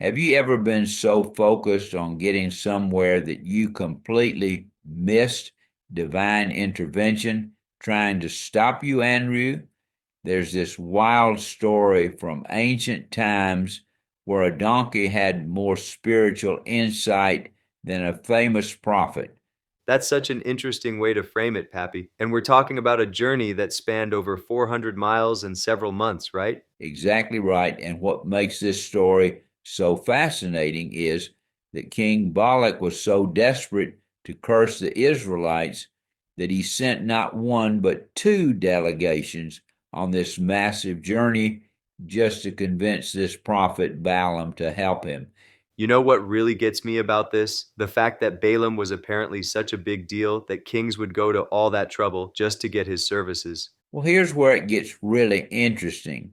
Have you ever been so focused on getting somewhere that you completely missed divine intervention trying to stop you, Andrew? There's this wild story from ancient times where a donkey had more spiritual insight than a famous prophet. That's such an interesting way to frame it, Pappy. And we're talking about a journey that spanned over 400 miles and several months, right? Exactly right. And what makes this story so fascinating is that King Balak was so desperate to curse the Israelites that he sent not one but two delegations on this massive journey just to convince this prophet Balaam to help him. You know what really gets me about this? The fact that Balaam was apparently such a big deal that kings would go to all that trouble just to get his services. Well, here's where it gets really interesting.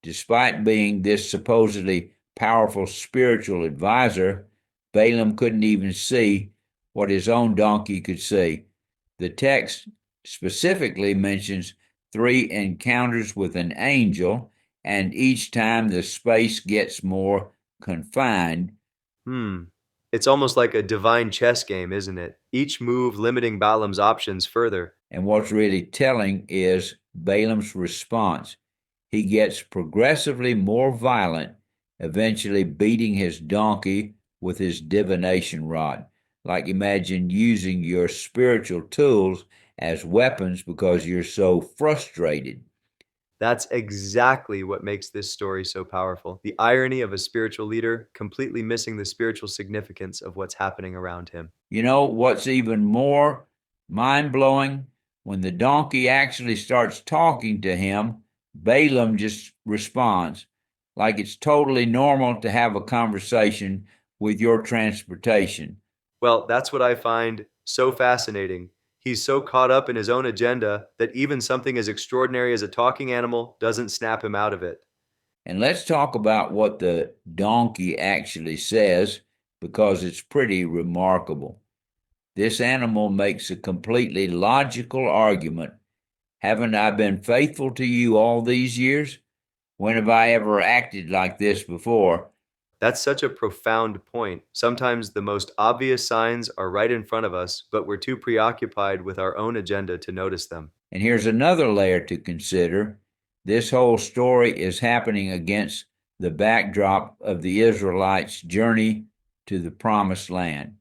Despite being this supposedly powerful spiritual advisor, Balaam couldn't even see what his own donkey could see. The text specifically mentions three encounters with an angel, and each time the space gets more confined. Hmm. It's almost like a divine chess game, isn't it? Each move limiting Balaam's options further. And what's really telling is Balaam's response. He gets progressively more violent, eventually beating his donkey with his divination rod. Like imagine using your spiritual tools as weapons because you're so frustrated. That's exactly what makes this story so powerful. The irony of a spiritual leader completely missing the spiritual significance of what's happening around him. You know what's even more mind blowing? When the donkey actually starts talking to him, Balaam just responds like it's totally normal to have a conversation with your transportation. Well, that's what I find so fascinating. He's so caught up in his own agenda that even something as extraordinary as a talking animal doesn't snap him out of it. And let's talk about what the donkey actually says because it's pretty remarkable. This animal makes a completely logical argument. Haven't I been faithful to you all these years? When have I ever acted like this before? That's such a profound point. Sometimes the most obvious signs are right in front of us, but we're too preoccupied with our own agenda to notice them. And here's another layer to consider. This whole story is happening against the backdrop of the Israelites' journey to the promised land.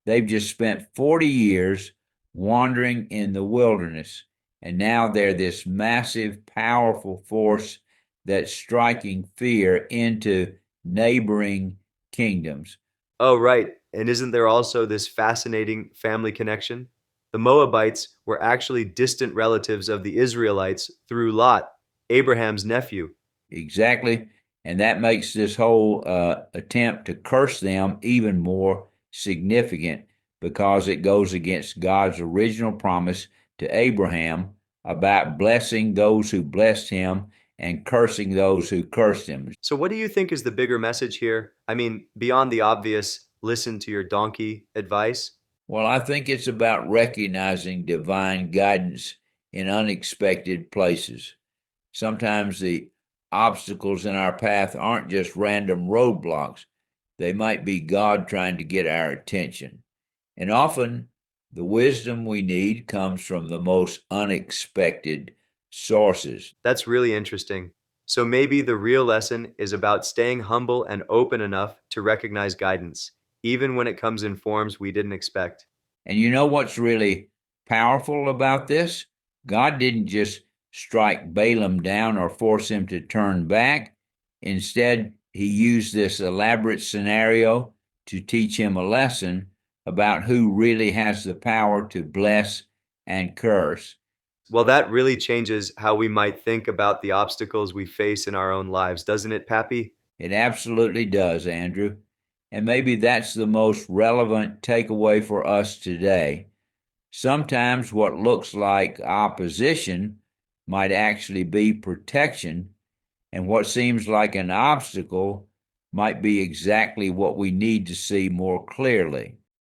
They've just spent 40 years wandering in the wilderness, and now they're this massive, powerful force that's striking fear into neighboring kingdoms. Oh, right. And isn't there also this fascinating family connection? The Moabites were actually distant relatives of the Israelites through Lot, Abraham's nephew. Exactly. And that makes this whole attempt to curse them even more significant because it goes against God's original promise to Abraham about blessing those who blessed him and cursing those who cursed him. So, what do you think is the bigger message here? I mean, beyond the obvious listen to your donkey advice? Well, I think it's about recognizing divine guidance in unexpected places. Sometimes the obstacles in our path aren't just random roadblocks, they might be God trying to get our attention. And often the wisdom we need comes from the most unexpected sources. That's really interesting. So, maybe the real lesson is about staying humble and open enough to recognize guidance, even when it comes in forms we didn't expect. And you know what's really powerful about this? God didn't just strike Balaam down or force him to turn back. Instead, he used this elaborate scenario to teach him a lesson about who really has the power to bless and curse. Well, that really changes how we might think about the obstacles we face in our own lives, doesn't it, Pappy? It absolutely does, Andrew. And maybe that's the most relevant takeaway for us today. Sometimes what looks like opposition might actually be protection, and what seems like an obstacle might be exactly what we need to see more clearly.